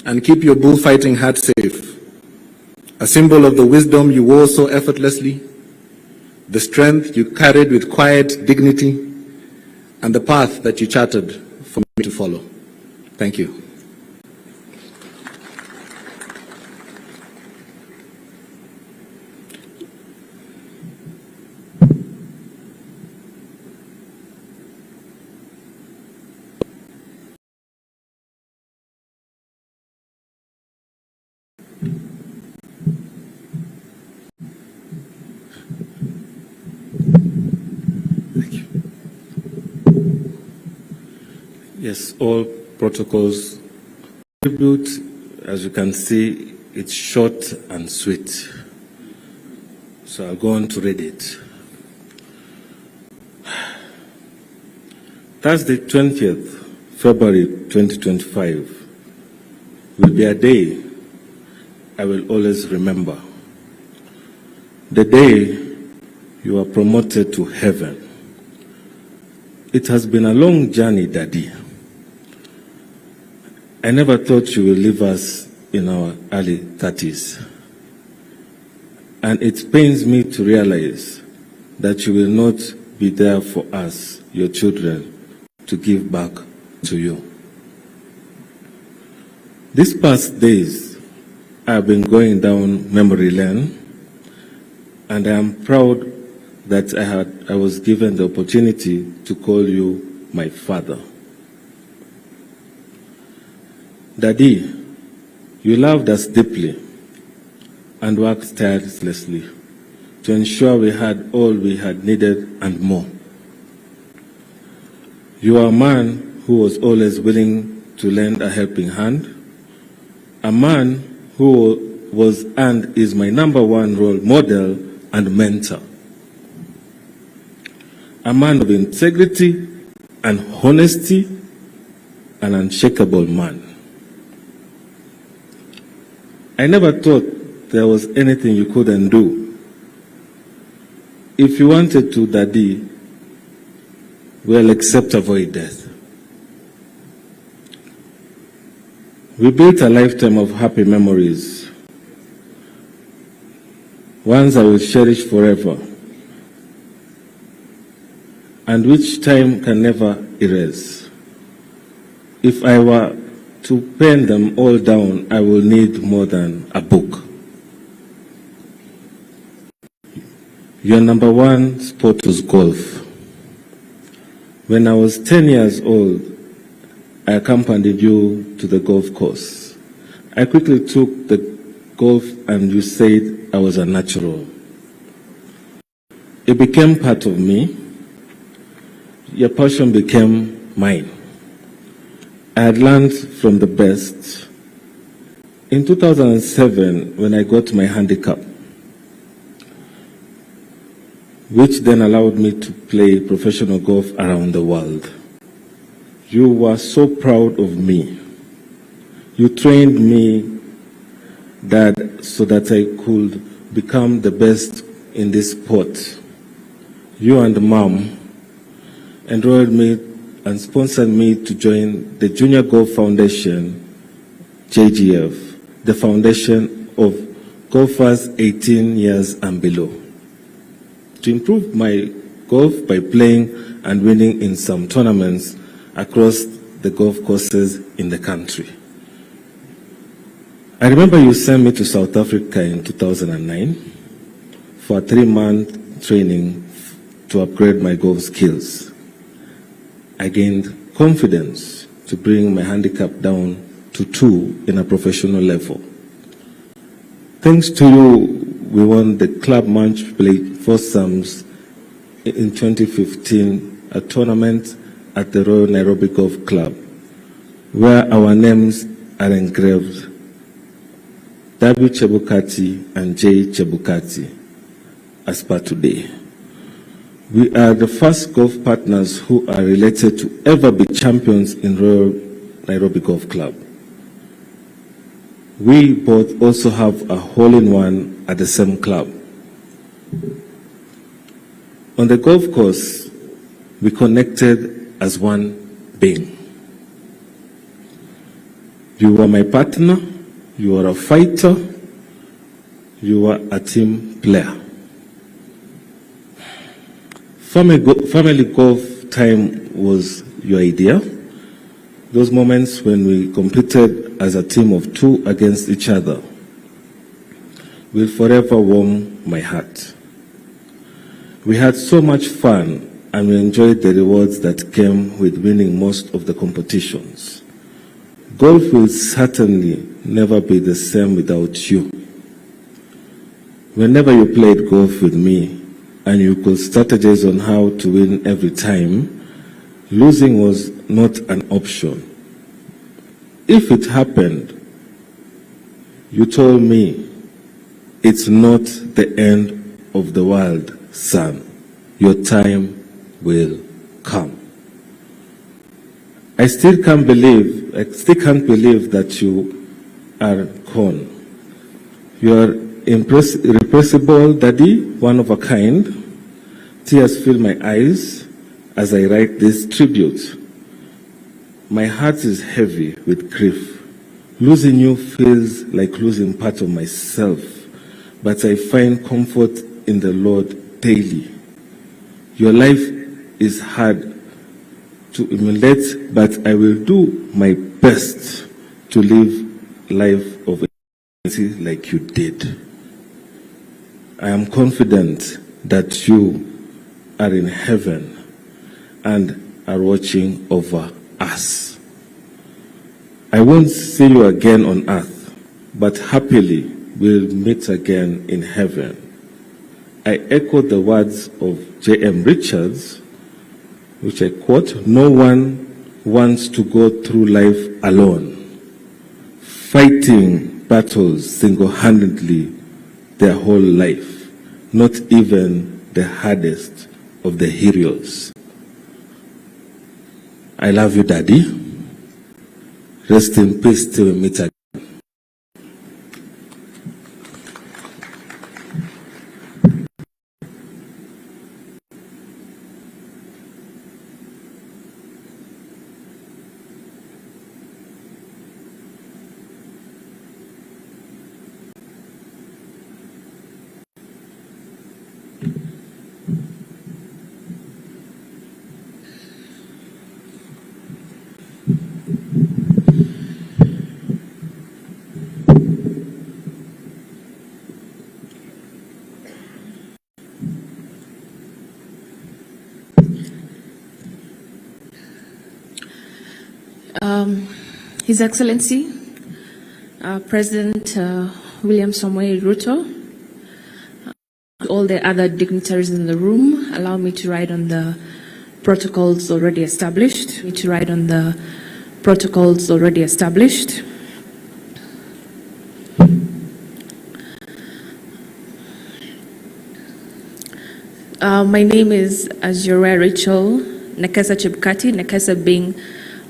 and keep your bullfighting hat safe. A symbol of the wisdom you wore so effortlessly, the strength you carried with quiet dignity, and the path that you charted for me to follow. Thank you. Yes, all protocols tribute, as you can see, it's short and sweet. So I'll go on to read it. Thursday, 20th February 2025 will be a day I will always remember. The day you are promoted to heaven. It has been a long journey, Daddy. I never thought you would leave us in our early 30s. And it pains me to realize that you will not be there for us, your children, to give back to you. These past days, I have been going down memory lane, and I am proud that I was given the opportunity to call you my father. Daddy, you loved us deeply and worked tirelessly to ensure we had all we had needed and more. You are a man who was always willing to lend a helping hand, a man who was and is my #1 role model and mentor, a man of integrity and honesty, an unshakable man. I never thought there was anything you couldn't do. If you wanted to, Daddy, well, except avoid death. We built a lifetime of happy memories, ones I will cherish forever, and which time can never erase. If I were to pen them all down, I will need more than a book. Your #1 sport was golf. When I was 10 years old, I accompanied you to the golf course. I quickly took the golf and you said I was a natural. It became part of me. Your passion became mine. I had learned from the best. In 2007, when I got my handicap, which then allowed me to play professional golf around the world, you were so proud of me. You trained me, Dad, so that I could become the best in this sport. You and Mom enrolled me and sponsored me to join the Junior Golf Foundation, JGF, the foundation of golfers 18 years and below, to improve my golf by playing and winning in some tournaments across the golf courses in the country. I remember you sent me to South Africa in 2009 for a 3-month training to upgrade my golf skills. I gained confidence to bring my handicap down to 2 in a professional level. Thanks to you, we won the club match play foursomes in 2015, a tournament at the Royal Nairobi Golf Club, where our names are engraved, W. Chebukati and J. Chebukati, as per today. We are the first golf partners who are related to ever be champions in Royal Nairobi Golf Club. We both also have a hole-in-one at the same club. On the golf course, we connected as one being. You were my partner, you were a fighter, you were a team player. Family golf time was your idea. Those moments when we competed as a team of two against each other will forever warm my heart. We had so much fun and we enjoyed the rewards that came with winning most of the competitions. Golf will certainly never be the same without you. Whenever you played golf with me and you could strategize on how to win every time, losing was not an option. If it happened, you told me, it's not the end of the world, son. Your time will come. I still can't believe that you are gone. You are irrepressible, Daddy, one of a kind. Tears fill my eyes as I write this tribute. My heart is heavy with grief. Losing you feels like losing part of myself, but I find comfort in the Lord daily. Your life is hard to emulate, but I will do my best to live life of agency like you did. I am confident that you are in heaven and are watching over us. I won't see you again on earth, but happily we'll meet again in heaven. I echo the words of J.M. Richards, which I quote, "No one wants to go through life alone, fighting battles single-handedly their whole life, not even the hardest of the heroes." I love you, Daddy. Rest in peace till we meet again. His Excellency, President William Samoei Ruto, all the other dignitaries in the room, allow me to write on the protocols already established. My name is, as you're aware, Rachel Nekesa Chebukati, Nekesa being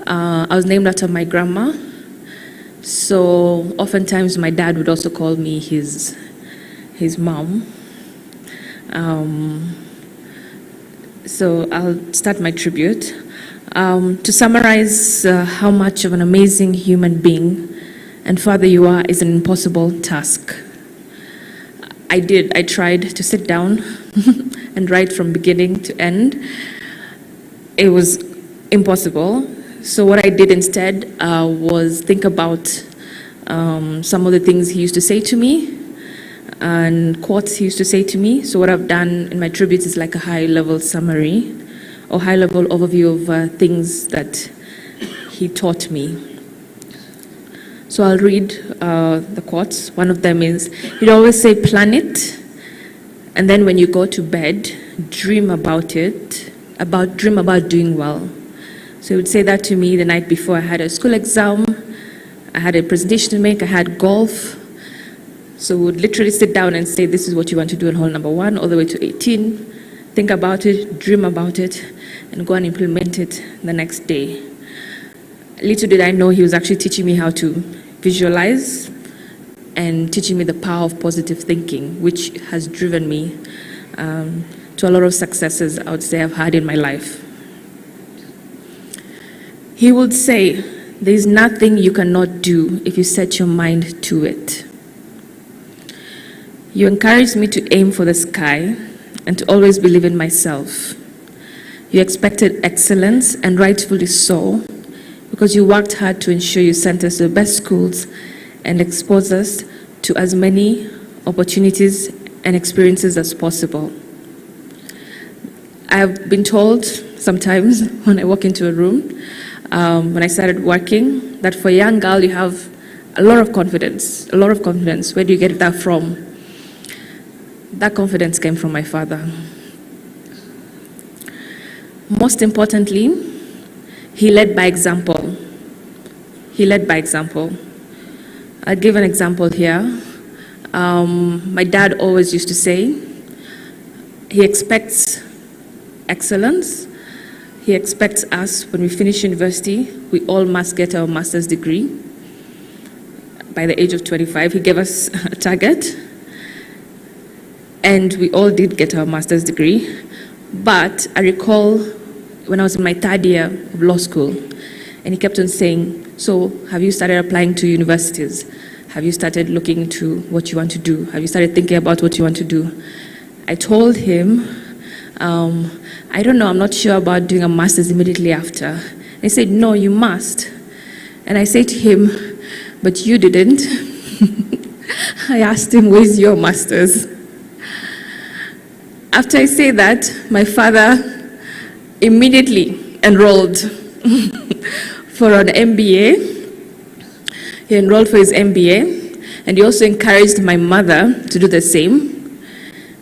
I was named after my grandma, so oftentimes my dad would also call me his mom. So I'll start my tribute. To summarize how much of an amazing human being and father you are is an impossible task. I tried to sit down and write from beginning to end. It was impossible. So what I did instead was think about some of the things he used to say to me and quotes he used to say to me. So what I've done in my tribute is like a high-level summary or high-level overview of things that he taught me. So I'll read the quotes. One of them is, he'd always say, plan it, and then when you go to bed, dream about it, dream about doing well. So he would say that to me the night before I had a school exam, I had a presentation to make, I had golf. So we would literally sit down and say, this is what you want to do in hole number 1 all the way to 18. Think about it, dream about it, and go and implement it the next day. Little did I know he was actually teaching me how to visualize and teaching me the power of positive thinking, which has driven me to a lot of successes I would say I've had in my life. He would say There is nothing you cannot do if you set your mind to it. You encouraged me to aim for the sky and to always believe in myself. You expected excellence, and rightfully so, because you worked hard to ensure you sent us to the best schools and exposed us to as many opportunities and experiences as possible. I've been told sometimes when I walk into a room, when I started working, that for a young girl you have a lot of confidence, a lot of confidence. Where do you get that from? That confidence came from my father. Most importantly, he led by example. He led by example. I'll give an example here. My dad always used to say, he expects excellence. He expects us, when we finish university, we all must get our master's degree by the age of 25. He gave us a target, and we all did get our master's degree. But I recall when I was in my third year of law school, and he kept on saying, so have you started applying to universities? Have you started looking into what you want to do? Have you started thinking about what you want to do? I told him, I don't know, I'm not sure about doing a master's immediately after. He said, no, you must. And I said to him, but you didn't. I asked him, where's your master's? After I say that, my father immediately enrolled for an MBA. He enrolled for his MBA, and he also encouraged my mother to do the same.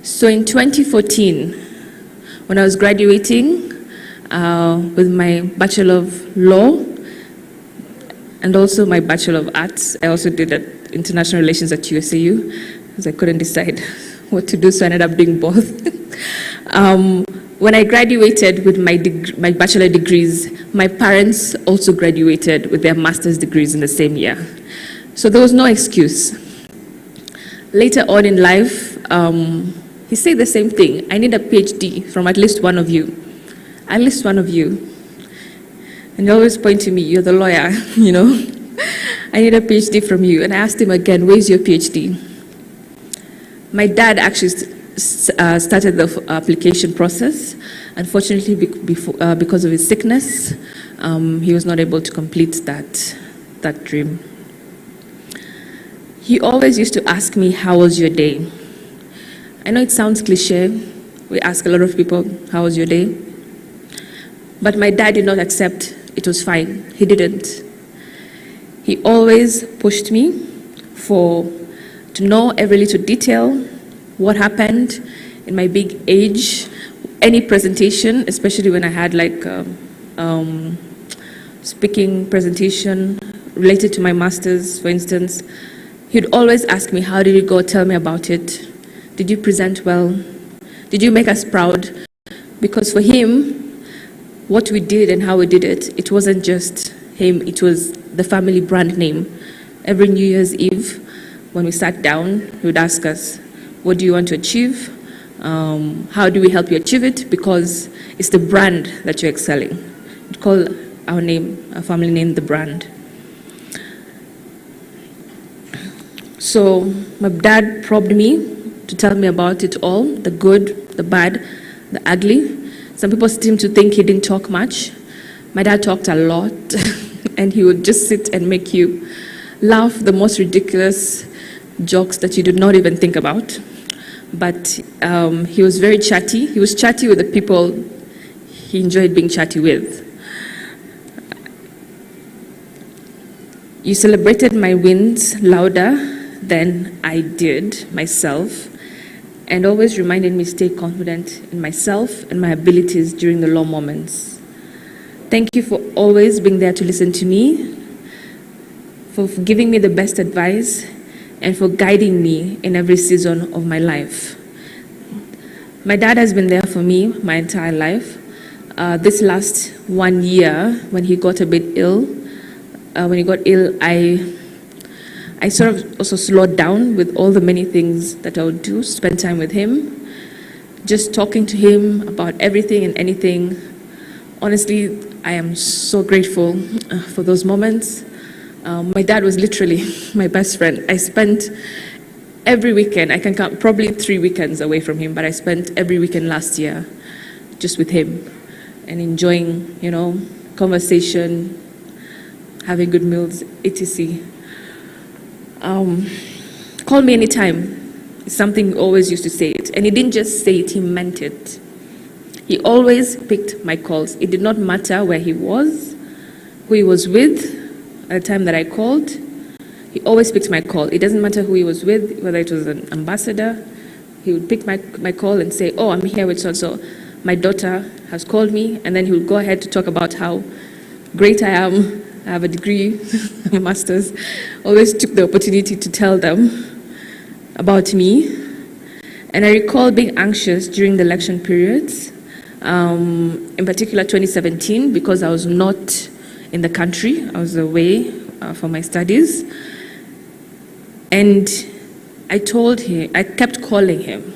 So in 2014, when I was graduating with my Bachelor of Law and also my Bachelor of Arts, I also did International Relations at USAU, because I couldn't decide what to do, so I ended up doing both. When I graduated with my bachelor degrees, my parents also graduated with their master's degrees in the same year. So there was no excuse. Later on in life, he said the same thing. I need a PhD from at least one of you. At least one of you. And he always point to me, you're the lawyer, you know. I need a PhD from you. And I asked him again, where's your PhD? My dad actually started the application process. Unfortunately, because of his sickness, he was not able to complete that dream. He always used to ask me, how was your day? I know it sounds cliche. We ask a lot of people, how was your day? But my dad did not accept it was fine. He didn't. He always pushed me to know every little detail, what happened in my big age, any presentation, especially when I had like speaking presentation related to my master's, for instance. He'd always ask me, how did it go? Tell me about it. Did you present well? Did you make us proud? Because for him, what we did and how we did it, it wasn't just him, it was the family brand name. Every New Year's Eve, when we sat down, he would ask us, what do you want to achieve? How do we help you achieve it? Because it's the brand that you're excelling. We'd call our name, our family name, the brand. So my dad probed me to tell me about it all, the good, the bad, the ugly. Some people seem to think he didn't talk much. My dad talked a lot, and he would just sit and make you laugh the most ridiculous jokes that you did not even think about. But he was very chatty. He was chatty with the people he enjoyed being chatty with. You celebrated my wins louder than I did myself, and always reminded me to stay confident in myself and my abilities during the low moments. Thank you for always being there to listen to me, for giving me the best advice, and for guiding me in every season of my life. My dad has been there for me my entire life. This last 1 year, when he got a bit ill, I sort of also slowed down with all the many things that I would do, spend time with him, just talking to him about everything and anything. Honestly, I am so grateful for those moments. My dad was literally my best friend. I spent every weekend, I can count probably 3 weekends away from him, but I spent every weekend last year just with him and enjoying, conversation, having good meals, etc. Call me anytime. It's something he always used to say it. And he didn't just say it, he meant it. He always picked my calls. It did not matter where he was, who he was with at the time that I called. He always picked my call. It doesn't matter who he was with, whether it was an ambassador. He would pick my call and say, oh, I'm here with so-and-so. My daughter has called me, and then he would go ahead to talk about how great I am. I have a degree, a master's. Always took the opportunity to tell them about me. And I recall being anxious during the election periods, in particular 2017, because I was not in the country. I was away for my studies. And I told him, I kept calling him.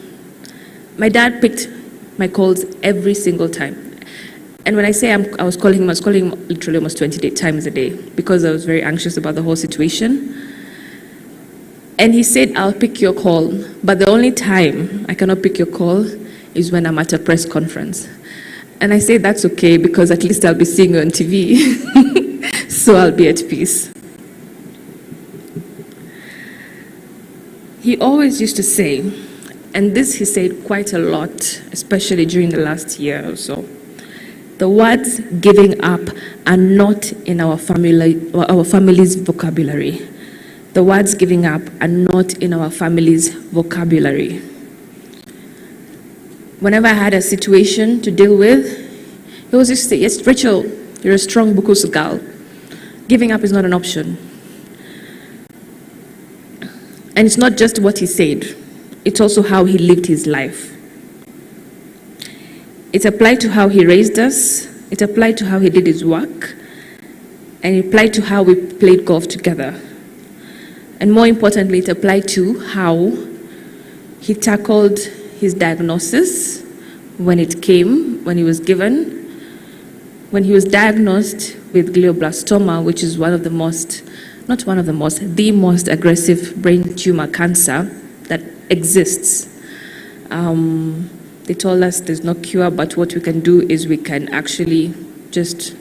My dad picked my calls every single time. And when I say I was calling him literally almost 20 times a day because I was very anxious about the whole situation. And he said, I'll pick your call, but the only time I cannot pick your call is when I'm at a press conference. And I say, that's okay, because at least I'll be seeing you on TV, so I'll be at peace. He always used to say, and this he said quite a lot, especially during the last year or so, the words giving up are not in our family's vocabulary. The words giving up are not in our family's vocabulary. Whenever I had a situation to deal with, he always used to say, yes, Rachel, you're a strong Bukusu girl. Giving up is not an option. And it's not just what he said, it's also how he lived his life. It applied to how he raised us, it applied to how he did his work, and it applied to how we played golf together. And more importantly, it applied to how he tackled his diagnosis when it came, when he was given. When he was diagnosed with glioblastoma, which is the most aggressive brain tumor cancer that exists. They told us there's no cure, but what we can do is we can actually just,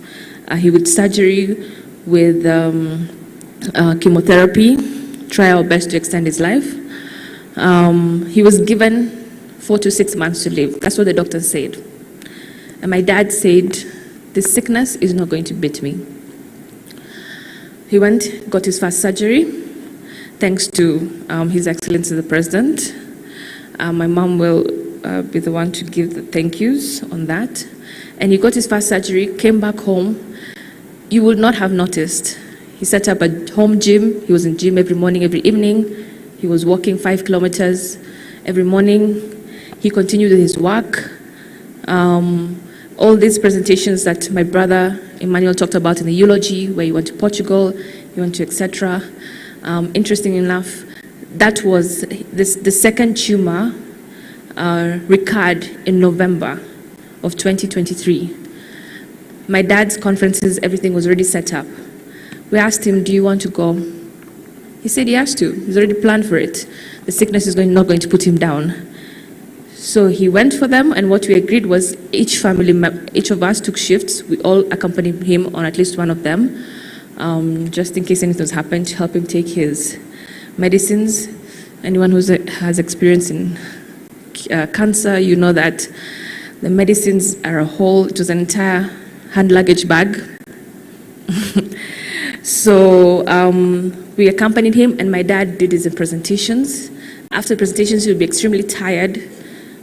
he would surgery with chemotherapy, try our best to extend his life. He was given 4 to 6 months to live. That's what the doctor said. And my dad said, this sickness is not going to beat me. He went, got his first surgery, thanks to His Excellency the President. My mom will be the one to give the thank yous on that. And he got his first surgery, came back home. You would not have noticed. He set up a home gym. He was in gym every morning, every evening. He was walking 5 kilometers every morning. He continued with his work. All these presentations that my brother Emmanuel talked about in the eulogy, where he went to Portugal, he went to etc. Interesting enough, that was the second tumor recurred in November of 2023. My dad's conferences, everything was already set up. We asked him, do you want to go? He said he has to. He's already planned for it. The sickness is not going to put him down. So he went for them, and what we agreed was each of us took shifts. We all accompanied him on at least one of them, just in case anything's happened, to help him take his medicines. Anyone who has experience in cancer, you know that the medicines are a whole, it was an entire hand luggage bag. So we accompanied him, and my dad did his presentations. After presentations, he would be extremely tired,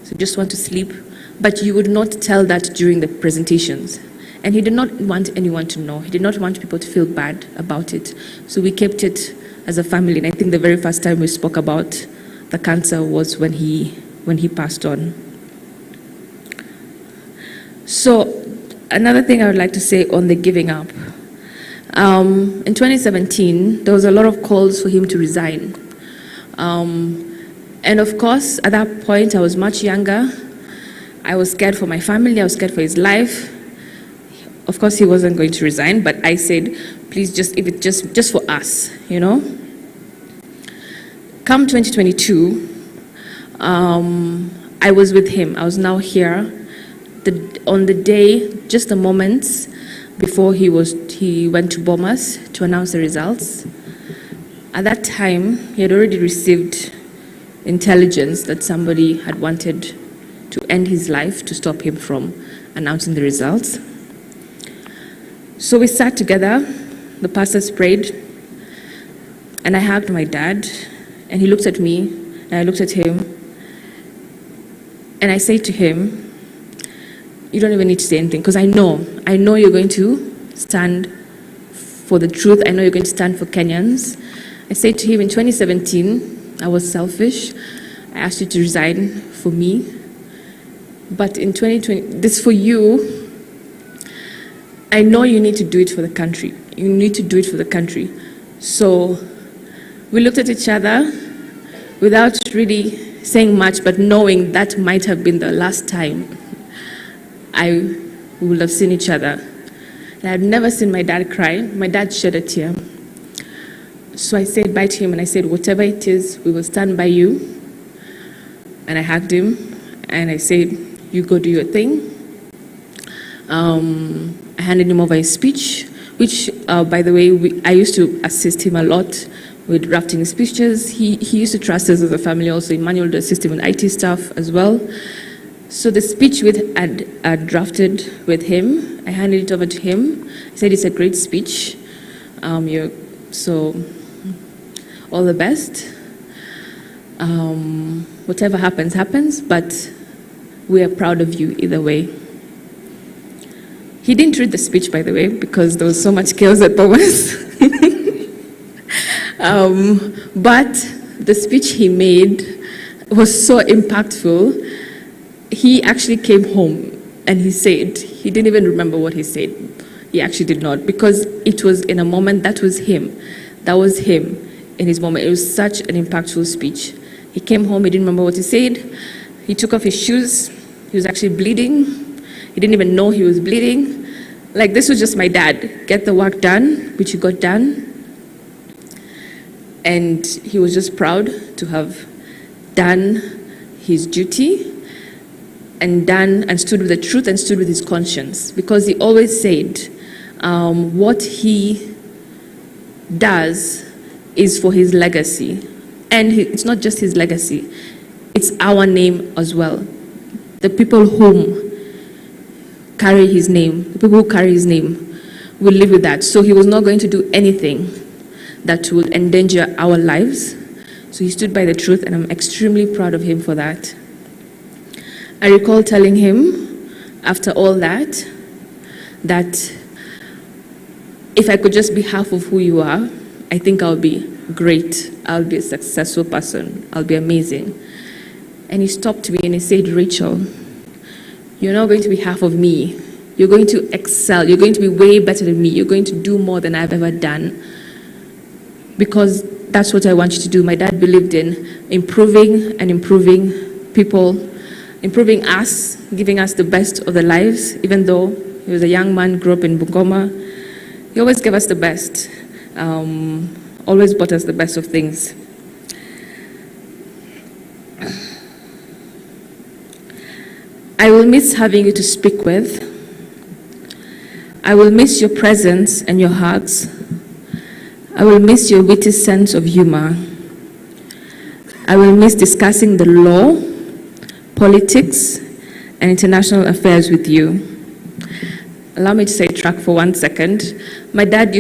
so just want to sleep. But you would not tell that during the presentations. And he did not want anyone to know. He did not want people to feel bad about it. So we kept it as a family. And I think the very first time we spoke about the cancer was when he passed on. So another thing I would like to say on the giving up. In 2017, there was a lot of calls for him to resign. And of course, at that point, I was much younger. I was scared for my family. I was scared for his life. Of course, he wasn't going to resign, but I said, please, if it just for us, you know. Come 2022, I was with him. I was now here. On the day, just the moments before he went to Bomas to announce the results. At that time, he had already received intelligence that somebody had wanted to end his life to stop him from announcing the results. So we sat together, the pastors prayed, and I hugged my dad, and he looked at me, and I looked at him, and I said to him, you don't even need to say anything, because I know you're going to stand for the truth. I know you're going to stand for Kenyans. I said to him, in 2017, I was selfish. I asked you to resign for me. But in 2020, this for you, I know you need to do it for the country. You need to do it for the country. So we looked at each other without really saying much, but knowing that might have been the last time we would have seen each other. And I had never seen my dad cry. My dad shed a tear. So I said bye to him, and I said, whatever it is, we will stand by you. And I hugged him, and I said, you go do your thing. I handed him over his speech, which, by the way, I used to assist him a lot with drafting speeches. He used to trust us as a family also. Emmanuel would assist him with IT stuff as well. So the speech I drafted with him, I handed it over to him. I said, it's a great speech. So all the best. Whatever happens, happens, but we are proud of you either way. He didn't read the speech, by the way, because there was so much chaos at Bomas. But the speech he made was so impactful. He actually came home and he said, he didn't even remember what he said. He actually did not, because it was in a moment, that was him. That was him in his moment. It was such an impactful speech. He came home, he didn't remember what he said. He took off his shoes. He was actually bleeding. He didn't even know he was bleeding. Like, this was just my dad. Get the work done, which he got done. And he was just proud to have done his duty and stood with the truth and stood with his conscience. Because he always said, what he does is for his legacy. And it's not just his legacy, it's our name as well. The people whom carry his name, the people who carry his name will live with that. So he was not going to do anything that would endanger our lives. So he stood by the truth, and I'm extremely proud of him for that. I recall telling him after all that if I could just be half of who you are, I think I'll be great. I'll be a successful person. I'll be amazing. And he stopped me and he said, Rachel, you're not going to be half of me. You're going to excel. You're going to be way better than me. You're going to do more than I've ever done. Because that's what I want you to do. My dad believed in improving people, improving us, giving us the best of the lives. Even though he was a young man, grew up in Bungoma, he always gave us the best. Always bought us the best of things. I will miss having you to speak with. I will miss your presence and your hugs. I will miss your witty sense of humor. I will miss discussing the law, politics, and international affairs with you. Allow me to say track for 1 second. My dad used